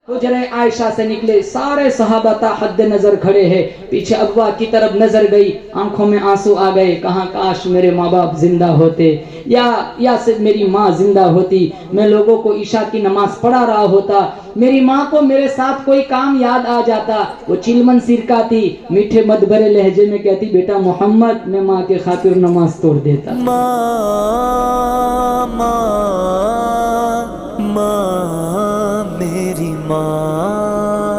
حجرہ عائشہ سے نکلے، سارے صحابہ تا حد نظر کھڑے ہیں، پیچھے ابوا کی طرف نظر گئی، آنکھوں میں آنسو آ گئے، کہاں کاش میرے ماں باپ زندہ ہوتے، یا صرف میری ماں زندہ ہوتی، میں لوگوں کو عشاء کی نماز پڑھا رہا ہوتا، میری ماں کو میرے ساتھ کوئی کام یاد آ جاتا، وہ چلمن سرکا تھی، میٹھے مد بھرے لہجے میں کہتی بیٹا محمد میں ماں کے خاطر نماز توڑ دیتا۔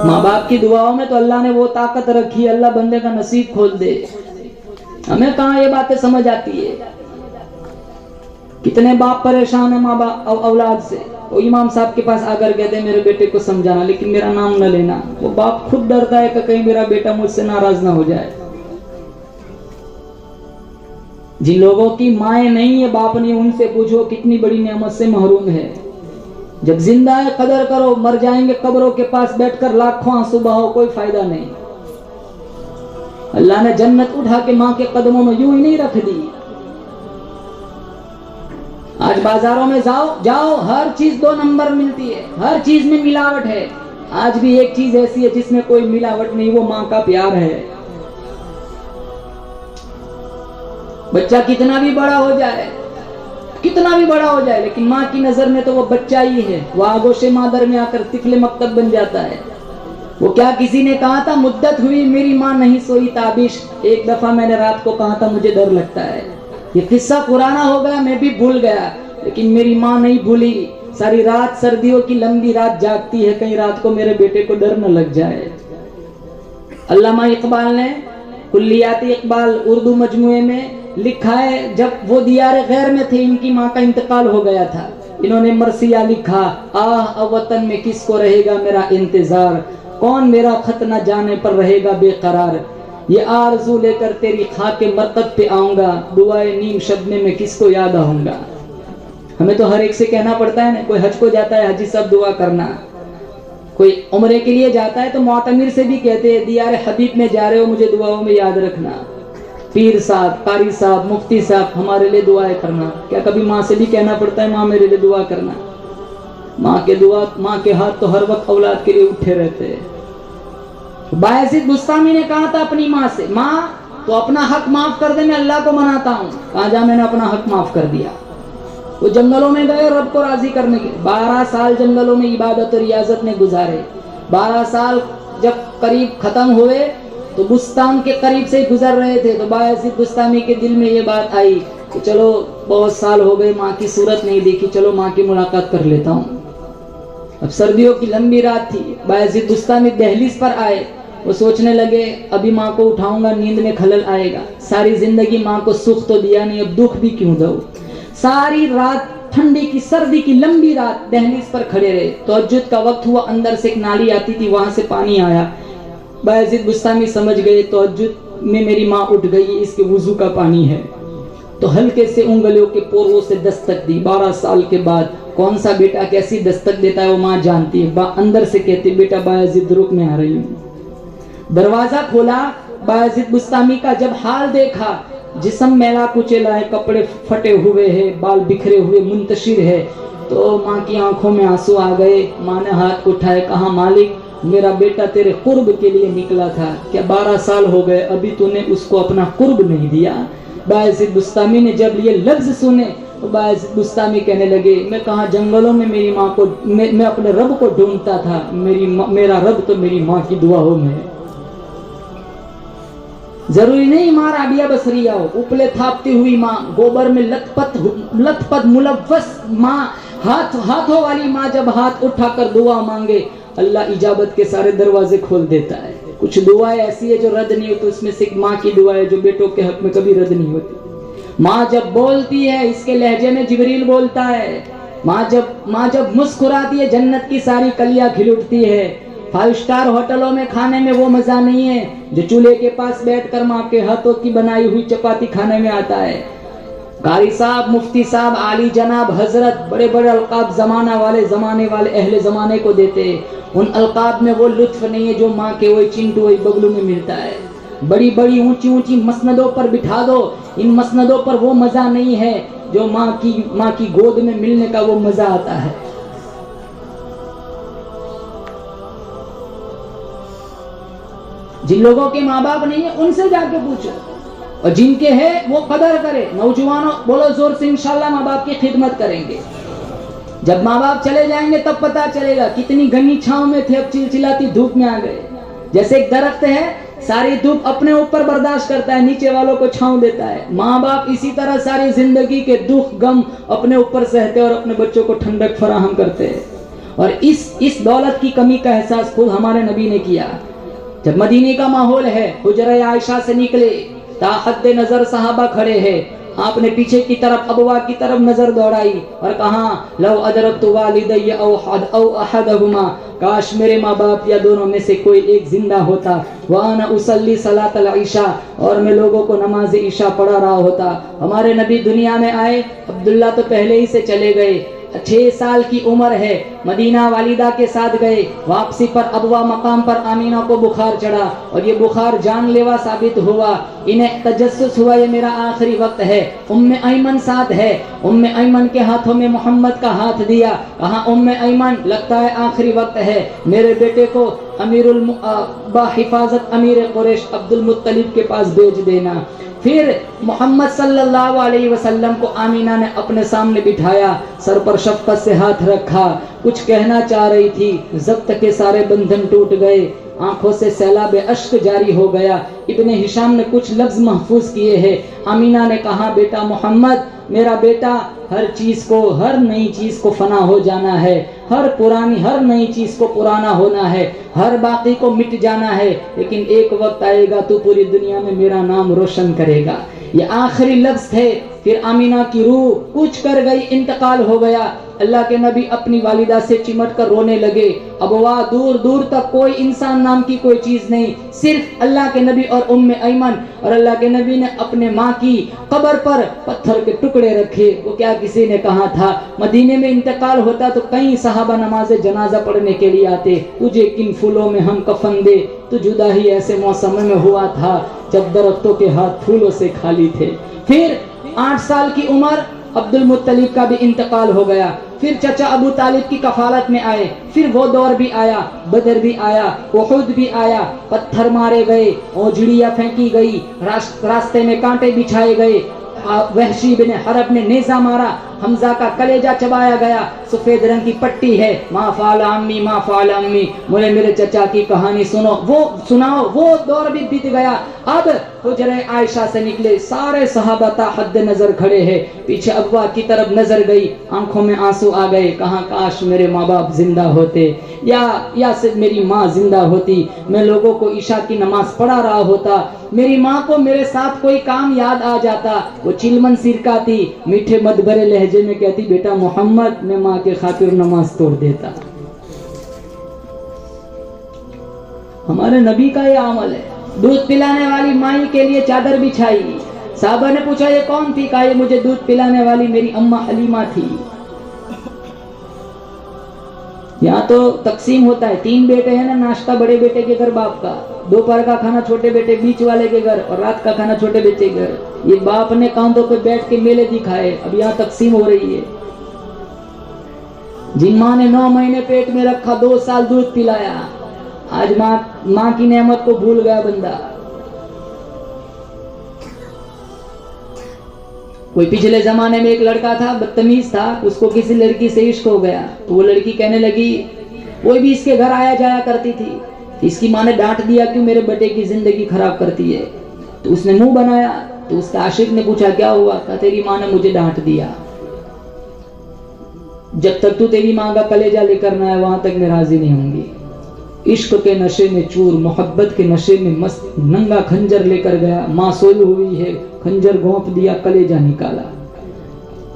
ماں باپ کی دعاؤں میں تو اللہ نے وہ طاقت رکھی ہے، اللہ بندے کا نصیب کھول دے۔ ہمیں کہاں یہ باتیں سمجھ آتی ہے؟ کتنے باپ پریشان ہیں ماں باپ اولاد سے، وہ امام صاحب کے پاس آ کر کہتے ہیں میرے بیٹے کو سمجھانا لیکن میرا نام نہ لینا، وہ باپ خود ڈرتا ہے کہ کہیں میرا بیٹا مجھ سے ناراض نہ ہو جائے۔ جن لوگوں کی مائیں نہیں ہے، باپ نہیں، ان سے پوچھو کتنی بڑی نعمت سے محروم ہے۔ جب زندہ ہے قدر کرو، مر جائیں گے قبروں کے پاس بیٹھ کر لاکھوں آنسو بہاؤ، کوئی فائدہ نہیں۔ اللہ نے جنت اٹھا کے ماں کے قدموں میں یوں ہی نہیں رکھ دی۔ آج بازاروں میں جاؤ ہر چیز 2 نمبر ملتی ہے، ہر چیز میں ملاوٹ ہے۔ آج بھی ایک چیز ایسی ہے جس میں کوئی ملاوٹ نہیں، وہ ماں کا پیار ہے۔ بچہ کتنا بھی بڑا ہو جائے لیکن ماں کی نظر میں تو وہ بچہ ہی ہے، وہ آگوش مادر میں آ کر طفل مکتب بن جاتا ہے۔ وہ کیا کسی نے کہا تھا مدت ہوئی میری ماں نہیں سوئی تابش، ایک دفعہ میں نے رات کو کہا تھا مجھے ڈر لگتا ہے۔ یہ قصہ پرانا ہو گیا، میں بھی بھول گیا، لیکن میری ماں نہیں بھولی، ساری رات سردیوں کی لمبی رات جاگتی ہے، کہیں رات کو میرے بیٹے کو ڈر نہ لگ جائے۔ علامہ اقبال نے کلیات اقبال اردو مجموعے میں لکھا ہے، جب وہ دیار غیر میں تھے، ان کی ماں کا انتقال ہو گیا تھا، انہوں نے مرثیہ لکھا، آہ وطن میں کس کو رہے گا میرا انتظار، کون میرا خط نہ جانے پر رہے گا بے قرار، یہ آرزو لے کر تیری خاک مرقد پہ آؤں گا، دعائے نیم شب میں کس کو یاد آؤں گا۔ ہمیں تو ہر ایک سے کہنا پڑتا ہے نا، کوئی حج کو جاتا ہے حجی صاحب دعا کرنا، کوئی عمرے کے لیے جاتا ہے تو معتمر سے بھی کہتے ہیں دیار حبیب میں جا رہے ہو مجھے دعاؤں میں یاد رکھنا، پیر صاحب، قاری صاحب، مفتی صاحب ہمارے لیے دعائیں کرنا۔ کیا کبھی ماں سے بھی کہنا پڑتا ہے ماں میرے لیے دعا کرنا؟ ماں کے ہاتھ تو ہر وقت اولاد کے لیے اٹھے رہتے ہیں۔ بایزید بستامی نے کہا تھا اپنی ماں سے، ماں تو اپنا حق معاف کر دے میں اللہ کو مناتا ہوں، کہا جا میں نے اپنا حق معاف کر دیا۔ وہ جنگلوں میں گئے رب کو راضی کرنے کے، 12 سال جنگلوں میں عبادت اور ریاضت میں گزارے۔ 12 سال جب قریب ختم ہوئے تو بستان کے قریب سے گزر رہے تھے، تو بایزید بستامی کے دل میں یہ بات آئی کہ چلو بہت سال ہو گئے ماں کی صورت نہیں دیکھی، چلو ماں کی ملاقات کر لیتا ہوں۔ اب سردیوں کی لمبی رات تھی، بایزید بستامی دہلیز پر آئے، وہ سوچنے لگے ابھی ماں کو اٹھاؤں گا نیند میں خلل آئے گا، ساری زندگی ماں کو سکھ تو دیا نہیں، اب دکھ بھی کیوں دو۔ ساری رات ٹھنڈی کی سردی کی لمبی رات دہلیز پر کھڑے رہے، تہجد کا وقت ہوا، اندر سے ایک نالی آتی تھی وہاں سے پانی آیا، بایزید بستامی سمجھ گئے تہجد میں میری ماں اٹھ گئی، اس کے وضو کا پانی ہے، تو ہلکے سے انگلیوں کے پوروں سے دستک دی۔ 12 سال کے بعد کون سا بیٹا کیسی دستک دیتا ہے وہ ماں جانتی ہے، اندر سے کہتی بیٹا بایزید رک میں آ رہی ہوں۔ دروازہ کھولا، بایزید بستامی کا جب حال دیکھا، جسم میلا کچیلا ہے، کپڑے پھٹے ہوئے ہیں، بال بکھرے ہوئے منتشر ہے، تو ماں کی آنکھوں میں آنسو آ گئے۔ ماں نے ہاتھ اٹھائے، کہا مالک میرا بیٹا تیرے قرب کے لیے نکلا تھا، کیا 12 سال ہو گئے ابھی تو نے اس کو اپنا قرب نہیں دیا؟ بایزید بستامی نے جب یہ لفظ سنے تو بایزید بستامی کہنے لگے میں کہاں جنگلوں میں میری ماں کو میں اپنے رب کو ڈھونڈتا تھا، میرا رب تو میری ماں کی دعاؤں میں ہے۔ ضروری نہیں ماں رابعہ بصریہ ہو، اپلے تھاپتی ہوئی ماں، گوبر میں لت پت ملوث ماں، ہاتھوں والی ماں جب ہاتھ اٹھا کر دعا مانگے اللہ اجابت کے سارے دروازے کھول دیتا ہے۔ کچھ دعائیں ایسی ہے جو رد نہیں ہوتی، اس میں سے ایک ماں کی دعا ہے جو بیٹوں کے حق میں کبھی رد نہیں ہوتی۔ ماں جب بولتی ہے اس کے لہجے میں جبریل بولتا ہے، ماں جب مسکراتی ہے جنت کی ساری کلیاں کھل اٹھتی ہے۔ 5 سٹار ہوٹلوں میں کھانے میں وہ مزہ نہیں ہے جو چولہے کے پاس بیٹھ کر ماں کے ہاتھوں کی بنائی ہوئی چپاتی کھانے میں آتا ہے۔ قاری صاحب، مفتی صاحب، عالی جناب، حضرت، بڑے بڑے القاب زمانے والے اہل زمانے کو دیتے ہیں، ان القاب میں وہ لطف نہیں ہے جو ماں کے وہی چنٹو وہی بگلو میں ملتا ہے۔ بڑی بڑی اونچی مسندوں پر بٹھا دو، ان مسندوں پر وہ مزہ نہیں ہے جو ماں کی گود میں ملنے کا وہ مزہ آتا ہے۔ جن لوگوں کے ماں باپ نہیں ہے ان سے جا کے پوچھو، اور جن کے ہے وہ قدر کرے. نوجوانوں بولو زور سے انشاءاللہ ماں باپ کی خدمت کریں گے. جب ماں باپ چلے جائیں گے تب پتا چلے گا کتنی گھنی چھاؤں میں تھے، اب چلچلاتی دھوپ میں آ گئے. جیسے ایک درخت ہے ساری دھوپ اپنے اوپر برداشت کرتا ہے، نیچے والوں کو چھاؤں دیتا ہے. ماں باپ اسی طرح ساری زندگی کے دکھ غم اپنے اوپر سہتے اور اپنے بچوں کو ٹھنڈک فراہم کرتے ہیں. اور اس دولت کی کمی کا احساس خود ہمارے نبی نے کیا. جب مدینے کا ماحول ہے، حجرہ عائشہ سے نکلے، تا حد نظر صحابہ کھڑے ہیں، آپ نے پیچھے کی طرف ابوا کی طرف نظر دوڑائی اور کہا لو ادرکت والدی او احدہما، کاش میرے ماں باپ یا دونوں میں سے کوئی ایک زندہ ہوتا، وانا اصلی صلاۃ العشاء، اور میں لوگوں کو نماز عشاء پڑھا رہا ہوتا. ہمارے نبی دنیا میں آئے، عبداللہ تو پہلے ہی سے چلے گئے، 6 سال کی عمر ہے، مدینہ والدہ کے ساتھ گئے. واپسی پر ابوا مقام پر آمینہ کو بخار چڑھا اور یہ بخار جان لیوا ثابت ہوا. انہیں تجسس ہوا یہ میرا آخری وقت ہے. ام ایمن ساتھ ہے، ام ایمن کے ہاتھوں میں محمد کا ہاتھ دیا، کہا ام ایمن لگتا ہے آخری وقت ہے، میرے بیٹے کو حفاظت امیر قریش عبد المطلب کے پاس بھیج دینا. پھر محمد صلی اللہ علیہ وسلم کو آمینہ نے اپنے سامنے بٹھایا، سر پر شفقت سے ہاتھ رکھا، کچھ کہنا چاہ رہی تھی، ضبط کے سارے بندھن ٹوٹ گئے، آنکھوں سے سیلاب اشک جاری ہو گیا. ابن ہشام نے کچھ لفظ محفوظ کیے ہیں. آمینہ نے کہا بیٹا محمد، میرا بیٹا، ہر چیز کو، ہر نئی چیز کو فنا ہو جانا ہے، ہر نئی چیز کو پرانا ہونا ہے، ہر باقی کو مٹ جانا ہے، لیکن ایک وقت آئے گا تو پوری دنیا میں میرا نام روشن کرے گا. یہ آخری لفظ تھے. پھر آمینہ کی روح کچھ کر گئی، انتقال ہو گیا. اللہ کے نبی اپنی والدہ سے چمٹ کر رونے لگے. ابوا دور دور تک کوئی انسان نام کی کوئی چیز نہیں، صرف اللہ کے نبی اور ام ایمن. اور اللہ کے نبی نے اپنے ماں کی قبر پر پتھر کے ٹکڑے رکھے. وہ کیا کسی نے کہا تھا مدینے میں انتقال ہوتا تو کئی صحابہ نماز جنازہ پڑھنے کے لیے آتے، تجھے کن پھولوں میں ہم کفن دے. تو جدا ہی ایسے موسم میں ہوا تھا جب درختوں کے ہاتھ پھولوں سے خالی تھے. پھر 8 سال کی عمر، عبد المطلب کا بھی انتقال ہو گیا. پھر چچا ابو طالب کی کفالت میں آئے. پھر وہ دور بھی آیا، بدر بھی آیا، احد بھی آیا. پتھر مارے گئے، اوجڑیاں پھینکی گئی، راستے میں کانٹے بچھائے گئے. وحشی بن حرب نے نیزہ مارا، حمزہ کا کلیجہ چبایا گیا. سفید رنگ کی پٹی ہے، ما فعل عمی ما فعل عمی، میرے چچا کی کہانی سناؤ. وہ دور بھی بیت گیا. اب حجرہ عائشہ سے نکلے، سارے صحابہ تا حد نظر کھڑے ہیں. پیچھے ابوا کی طرف نظر گئی، آنکھوں میں آنسو آ گئے. کہاں کاش میرے ماں باپ زندہ ہوتے، یا صرف میری ماں زندہ ہوتی، میں لوگوں کو عشاء کی نماز پڑھا رہا ہوتا، میری ماں کو میرے ساتھ کوئی کام یاد آ جاتا. وہ چلمن سرکاتی، میٹھے مد بھرے لہجے میں کہتی بیٹا محمد، میں ماں کے خاطر نماز توڑ دیتا. ہمارے نبی کا یہ عمل ہے. دودھ پلانے والی مائی کے لیے چادر بچھائی. صحابہ نے پوچھا یہ کون تھی؟ کہا یہ مجھے دودھ پلانے والی میری اماں حلیمہ تھی. یہاں تو تقسیم ہوتا ہے، 3 بیٹے ہیں نا، ناشتہ بڑے بیٹے کے گھر باپ کا، دوپہر کا کھانا چھوٹے بیٹے بیچ والے کے گھر، اور رات کا کھانا چھوٹے بیٹے کے گھر. یہ باپ نے کاندھوں پہ بیٹھ کے میلے دکھائے. اب یہاں تقسیم ہو رہی ہے. جن ماں نے 9 مہینے پیٹ میں رکھا، 2 سال دودھ پلایا، آج ماں کی نعمت کو بھول گیا بندہ. کوئی پچھلے زمانے میں ایک لڑکا تھا، بدتمیز تھا، اس کو کسی لڑکی سے عشق ہو گیا. تو وہ لڑکی کہنے لگی، کوئی بھی اس کے گھر آیا جایا کرتی تھی. اس کی ماں نے ڈانٹ دیا کیوں میرے بیٹے کی زندگی خراب کرتی ہے. تو اس نے منہ بنایا. تو اس کا عاشق نے پوچھا کیا ہوا؟ کہا تیری ماں نے مجھے ڈانٹ دیا، جب تک تو تیری ماں کا کلیجہ لے کر نہ آئے وہاں تک میں راضی نہیں ہوں گی. عشق کے نشے میں چور، محبت کے نشے میں مست، ننگا خنجر لے کر گیا. ماں سوئی ہوئی ہے، خنجر گھونپ دیا، کلیجہ نکالا.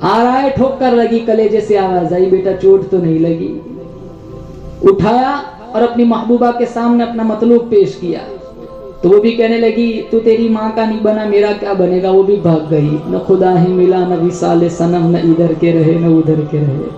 آ رہا ہے، ٹھوکر لگی، کلیجے سے آواز آئی، بیٹا چوٹ تو نہیں لگی. اٹھایا اور اپنی محبوبہ کے سامنے اپنا مطلوب پیش کیا. تو وہ بھی کہنے لگی تو تیری ماں کا نہیں بنا، میرا کیا بنے گا. وہ بھی بھاگ گئی. نہ خدا ہی ملا، نہ وصال صنم، نہ ادھر کے رہے نہ ادھر کے رہے.